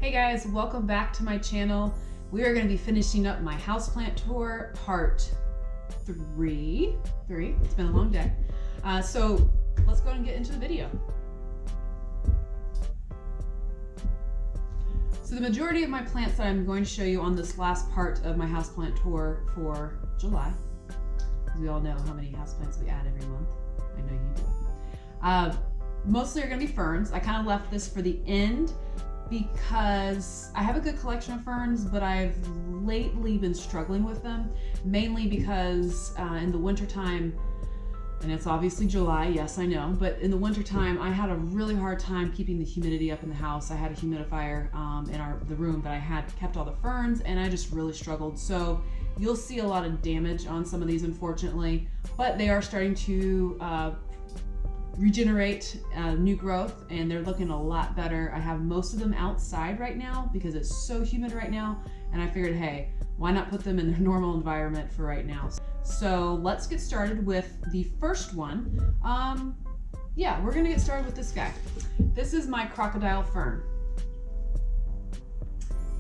Hey guys, welcome back to my channel. We are going to be finishing up my houseplant tour, part 3. It's been a long day. So let's go and get into the video. So the majority of my plants that I'm going to show you on this last part of my houseplant tour for July, we all know how many houseplants we add every month. I know you do. Mostly are going to be ferns. I kind of left this for the end because I have a good collection of ferns, but I've lately been struggling with them, mainly because in the wintertime, and it's obviously July, yes I know, but in the wintertime I had a really hard time keeping the humidity up in the house. I had a humidifier in the room that I had kept all the ferns, and I just really struggled. So you'll see a lot of damage on some of these, unfortunately, but they are starting to regenerate new growth, and they're looking a lot better. I have most of them outside right now because it's so humid right now, and I figured, hey, why not put them in their normal environment for right now? So let's get started with the first one. Yeah, we're gonna get started with this guy. This is my Crocodile fern,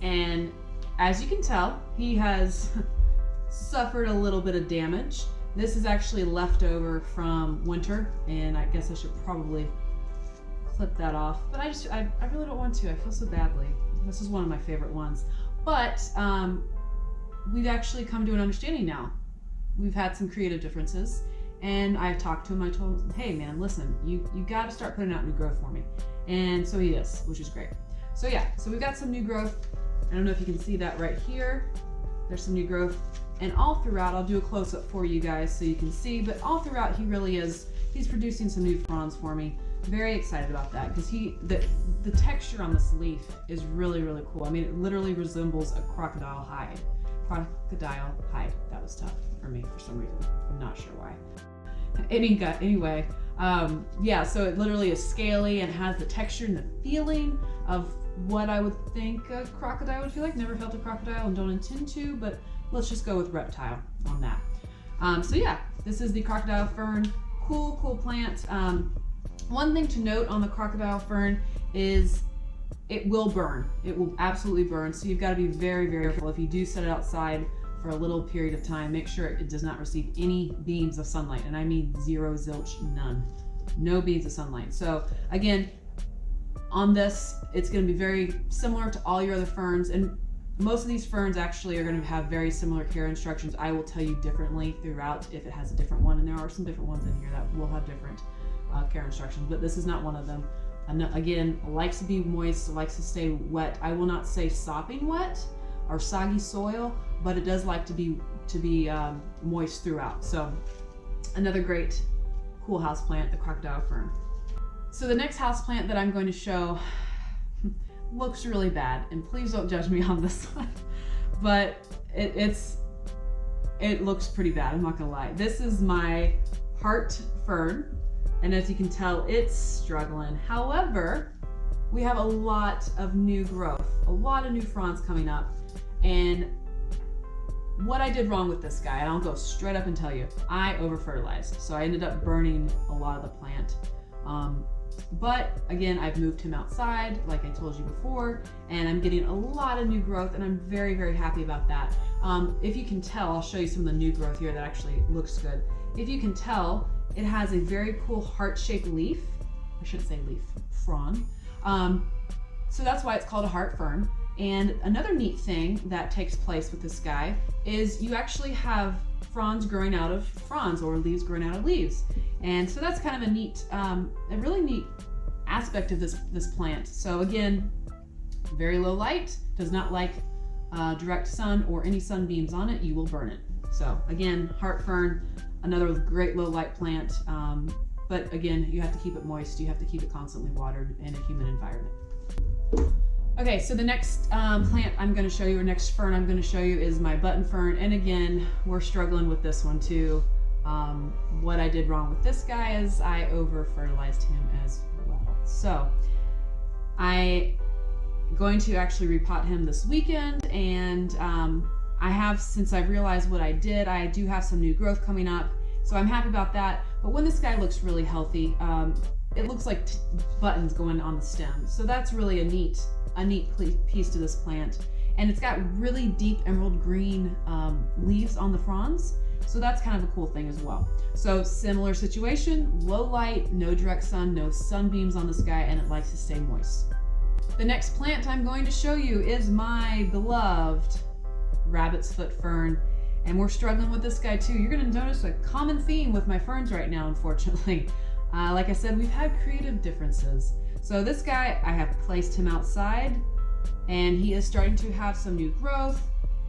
and as you can tell, he has suffered a little bit of damage. This is actually leftover from winter, and I guess I should probably clip that off, but I really don't want to. I feel so badly. This is one of my favorite ones, but we've actually come to an understanding now. We've had some creative differences, and I've talked to him. I told him, hey man, listen, you got to start putting out new growth for me, and so he is, which is great. So yeah, so we've got some new growth. I don't know if you can see that right here. There's some new growth. And all throughout, I'll do a close-up for you guys so you can see, but all throughout he really is, he's producing some new fronds for me. Very excited about that because the texture on this leaf is really, really cool. I mean, it literally resembles a crocodile hide. Crocodile hide. That was tough for me for some reason. I'm not sure why. Anyway, yeah, so it literally is scaly and has the texture and the feeling of what I would think a crocodile would feel like. Never felt a crocodile and don't intend to, but let's just go with reptile on that. So yeah, this is the Crocodile fern. Cool plant. One thing to note on the Crocodile fern is it will burn. It will absolutely burn. So you've got to be very, very careful. If you do set it outside for a little period of time, make sure it does not receive any beams of sunlight. And I mean zero, zilch, none. No beams of sunlight. So again, on this, it's going to be very similar to all your other ferns, and most of these ferns actually are going to have very similar care instructions. I will tell you differently throughout if it has a different one, and there are some different ones in here that will have different care instructions, but this is not one of them. And again, likes to be moist, likes to stay wet. I will not say sopping wet or soggy soil, but it does like to be moist throughout. So another great cool house plant, the Crocodile fern. So the next house plant that I'm going to show looks really bad, and please don't judge me on this one, but it looks pretty bad, I'm not gonna lie. This is my heart fern, and as you can tell, it's struggling. However, we have a lot of new growth, a lot of new fronds coming up, and what I did wrong with this guy, and I'll go straight up and tell you, I over-fertilized, so I ended up burning a lot of the plant. But again, I've moved him outside, like I told you before, and I'm getting a lot of new growth, and I'm very, very happy about that. If you can tell, I'll show you some of the new growth here that actually looks good. If you can tell, it has a very cool heart-shaped leaf. I shouldn't say leaf, frond. So that's why it's called a heart fern. And another neat thing that takes place with this guy is you actually have fronds growing out of fronds, or leaves growing out of leaves. And so that's kind of a neat, a really neat aspect of this plant. So again, very low light, does not like direct sun or any sunbeams on it, you will burn it. So again, heart fern, another great low light plant, but again, you have to keep it moist, you have to keep it constantly watered in a humid environment. Okay, so the next plant I'm going to show you, or next fern I'm going to show you, is my button fern, and again, we're struggling with this one too. What I did wrong with this guy is I over-fertilized him as well. So I'm going to actually repot him this weekend, and I have, since I've realized what I did, I do have some new growth coming up, so I'm happy about that. But when this guy looks really healthy, it looks like buttons going on the stem. So that's really a neat piece to this plant. And it's got really deep emerald green leaves on the fronds. So that's kind of a cool thing as well. So similar situation, low light, no direct sun, no sunbeams on the sky, and it likes to stay moist. The next plant I'm going to show you is my beloved rabbit's foot fern. And we're struggling with this guy too. You're gonna notice a common theme with my ferns right now, unfortunately. Like I said, we've had creative differences. So this guy, I have placed him outside and he is starting to have some new growth,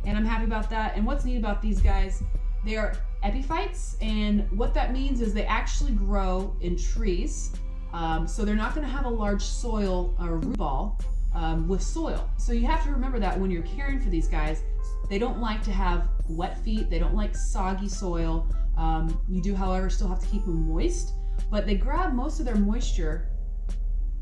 and I'm happy about that. And what's neat about these guys, they are epiphytes, and what that means is they actually grow in trees. So they're not gonna have a large soil or root ball with soil. So you have to remember that when you're caring for these guys. They don't like to have wet feet, they don't like soggy soil. You do, however, still have to keep them moist, but they grab most of their moisture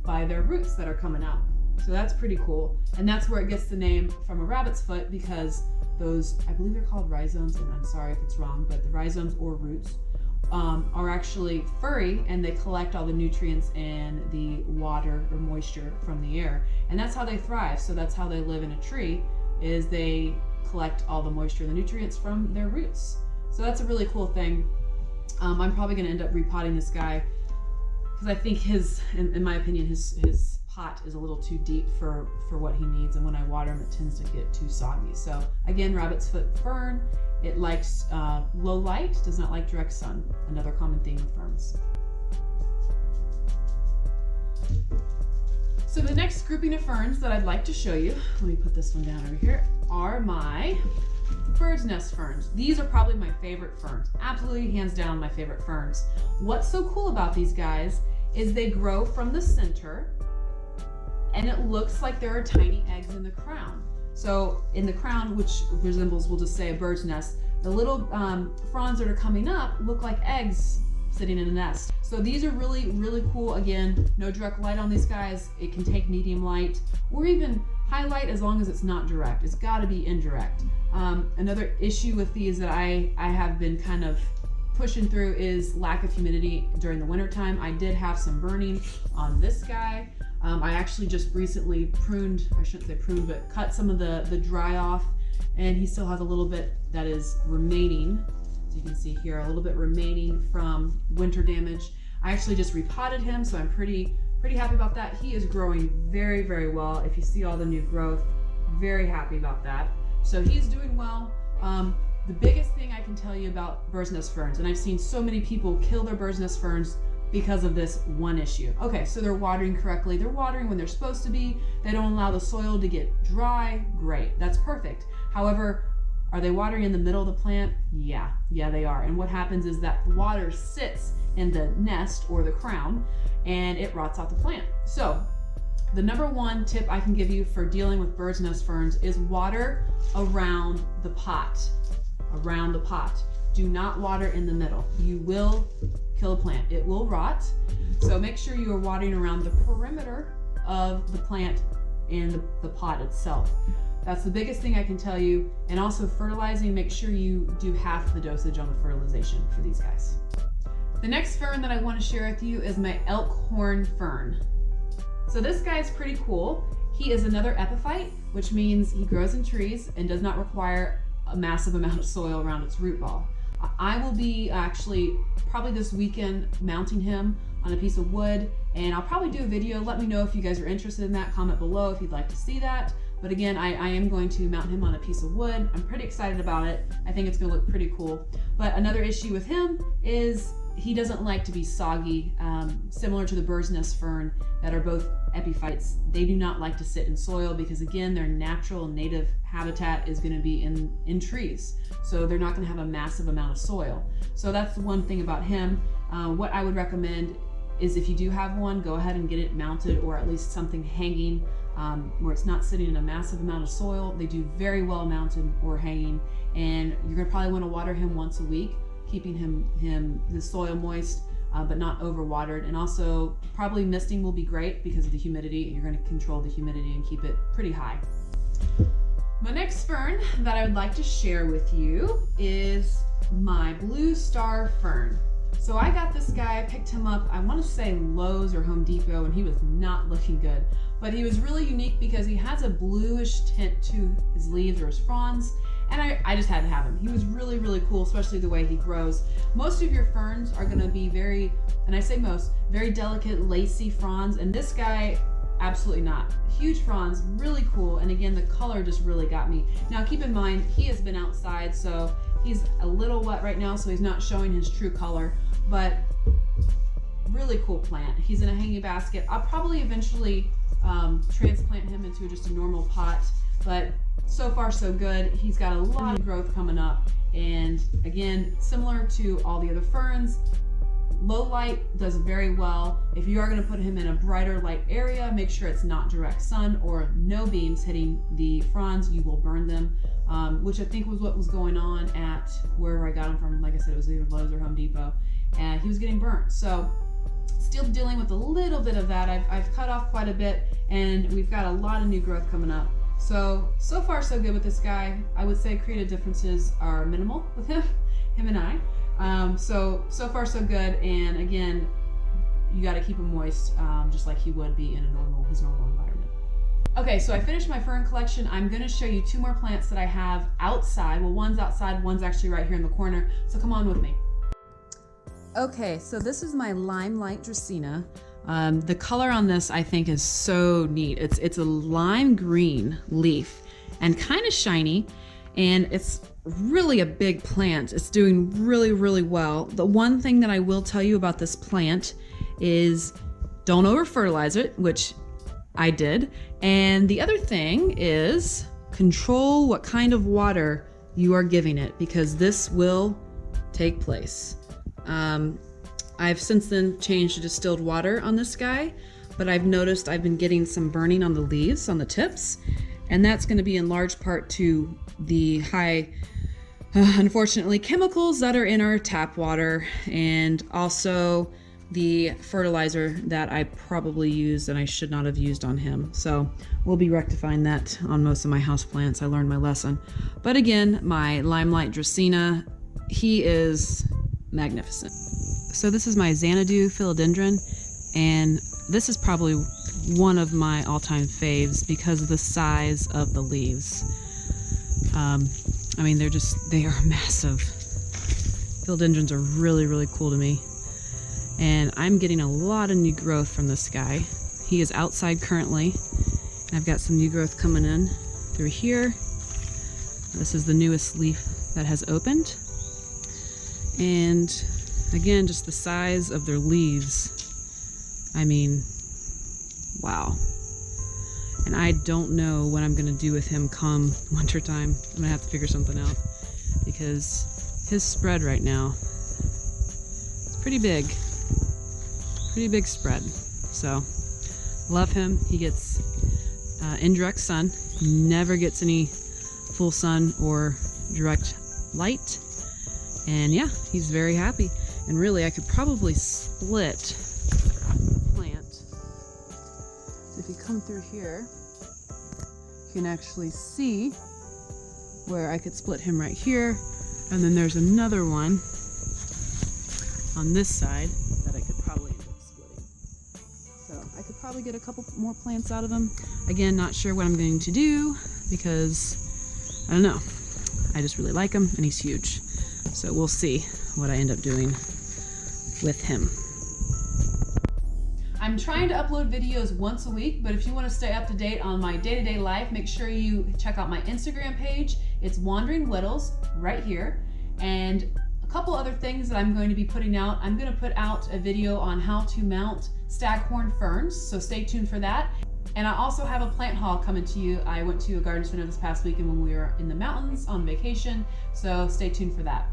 by their roots that are coming out. So that's pretty cool. And that's where it gets the name from a rabbit's foot, because those, I believe they're called rhizomes, and I'm sorry if it's wrong, but the rhizomes or roots are actually furry, and they collect all the nutrients and the water or moisture from the air. And that's how they thrive. So that's how they live in a tree, is they collect all the moisture and the nutrients from their roots. So that's a really cool thing. I'm probably gonna end up repotting this guy because I think in my opinion, his pot is a little too deep for what he needs, and when I water him, it tends to get too soggy. So again, rabbit's foot fern, it likes low light, does not like direct sun. Another common theme with ferns. So the next grouping of ferns that I'd like to show you, let me put this one down over here, are my bird's nest ferns. These are probably my favorite ferns. Absolutely, hands down, my favorite ferns. What's so cool about these guys is they grow from the center, and it looks like there are tiny eggs in the crown. So in the crown, which resembles, we'll just say, a bird's nest, the little fronds that are coming up look like eggs sitting in a nest. So these are really, really cool. Again, no direct light on these guys. It can take medium light or even high light as long as it's not direct. It's got to be indirect. Another issue with these that I have been kind of pushing through is lack of humidity during the winter time. I did have some burning on this guy. I actually just recently pruned, I shouldn't say pruned, but cut some of the dry off, and he still has a little bit that is remaining. As you can see here, a little bit remaining from winter damage. I actually just repotted him, so I'm pretty happy about that. He is growing very, very well. If you see all the new growth, very happy about that. So he's doing well. The biggest thing I can tell you about bird's nest ferns, and I've seen so many people kill their bird's nest ferns because of this one issue. Okay, so they're watering correctly. They're watering when they're supposed to be. They don't allow the soil to get dry. Great, that's perfect. However, are they watering in the middle of the plant? Yeah, they are. And what happens is that water sits in the nest or the crown, and it rots out the plant. So the number one tip I can give you for dealing with bird's nest ferns is water around the pot. Around the pot. Do not water in the middle. You will kill a plant. It will rot. So make sure you are watering around the perimeter of the plant and the pot itself. That's the biggest thing I can tell you. And also fertilizing, make sure you do half the dosage on the fertilization for these guys. The next fern that I want to share with you is my Elkhorn Fern. So this guy's pretty cool. He is another epiphyte, which means he grows in trees and does not require a massive amount of soil around its root ball. I will be actually probably this weekend mounting him on a piece of wood, and I'll probably do a video. Let me know if you guys are interested in that. Comment below if you'd like to see that. But again, I am going to mount him on a piece of wood. I'm pretty excited about it. I think it's gonna look pretty cool. But another issue with him is he doesn't like to be soggy, similar to the bird's nest fern that are both epiphytes. They do not like to sit in soil because, again, their natural native habitat is going to be in trees. So they're not going to have a massive amount of soil. So that's the one thing about him. What I would recommend is if you do have one, go ahead and get it mounted, or at least something hanging where it's not sitting in a massive amount of soil. They do very well mounted or hanging, and you're going to probably want to water him once a week, keeping the soil moist, but not overwatered. And also probably misting will be great because of the humidity. You're going to control the humidity and keep it pretty high. My next fern that I would like to share with you is my blue star fern. So I got this guy, picked him up, I want to say Lowe's or Home Depot, and he was not looking good. But he was really unique because he has a bluish tint to his leaves or his fronds, and I just had to have him. He was really, really cool, especially the way he grows. Most of your ferns are going to be very, and I say most, very delicate, lacy fronds, and this guy, absolutely not. Huge fronds, really cool, and again, the color just really got me. Now keep in mind, he has been outside, so he's a little wet right now, so he's not showing his true color, but really cool plant. He's in a hanging basket. I'll probably eventually transplant him into just a normal pot, but so far so good. He's got a lot of growth coming up, and again, similar to all the other ferns, low light does very well. If you are going to put him in a brighter light area, make sure it's not direct sun or no beams hitting the fronds. You will burn them, which I think was what was going on at wherever I got him from. Like I said, it was either Lowe's or Home Depot, and he was getting burnt. So still dealing with a little bit of that. I've cut off quite a bit, and we've got a lot of new growth coming up. So far so good with this guy. I would say creative differences are minimal with him and I. So far so good, and again, you got to keep him moist, just like he would be in his normal environment. Okay, so I finished my fern collection. I'm going to show you 2 more plants that I have outside. Well, one's outside, one's actually right here in the corner, so come on with me. Okay, so this is my Limelight Dracaena. The color on this I think is so neat. It's a lime green leaf and kind of shiny, and it's really a big plant. It's doing really, really well. The one thing that I will tell you about this plant is don't over fertilize it, which I did. And the other thing is control what kind of water you are giving it, because this will take place. I've since then changed to distilled water on this guy, but I've noticed I've been getting some burning on the leaves, on the tips, and that's going to be in large part to the high, unfortunately, chemicals that are in our tap water, and also the fertilizer that I probably used and I should not have used on him. So we'll be rectifying that on most of my houseplants. I learned my lesson. But again, my Limelight Dracaena, he is magnificent. So this is my Xanadu Philodendron, and this is probably one of my all-time faves because of the size of the leaves. I mean, they are massive. Philodendrons are really, really cool to me. And I'm getting a lot of new growth from this guy. He is outside currently, and I've got some new growth coming in through here. This is the newest leaf that has opened. And again, just the size of their leaves. I mean, wow. And I don't know what I'm gonna do with him come wintertime. I'm gonna have to figure something out, because his spread right now, it's pretty big spread. So love him. He gets indirect sun, never gets any full sun or direct light. And yeah, he's very happy. And really, I could probably split the plant. If you come through here, you can actually see where I could split him right here. And then there's another one on this side that I could probably end up splitting. So I could probably get a couple more plants out of him. Again, not sure what I'm going to do because, I don't know. I just really like him, and he's huge. So we'll see what I end up doing with him. I'm trying to upload videos once a week, but if you want to stay up to date on my day-to-day life, make sure you check out my Instagram page. It's Wandering Whittles right here. And a couple other things that I'm going to be putting out. I'm going to put out a video on how to mount staghorn ferns, so stay tuned for that. And I also have a plant haul coming to you. I went to a garden center this past weekend when we were in the mountains on vacation, so stay tuned for that.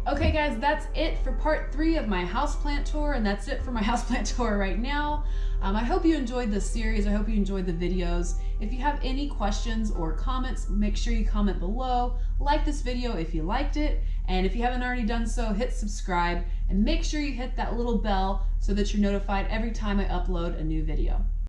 Okay guys, that's it for part 3 of my houseplant tour, and that's it for my houseplant tour right now. I hope you enjoyed this series. I hope you enjoyed the videos. If you have any questions or comments, make sure you comment below. Like this video if you liked it, and if you haven't already done so, hit subscribe, and make sure you hit that little bell so that you're notified every time I upload a new video.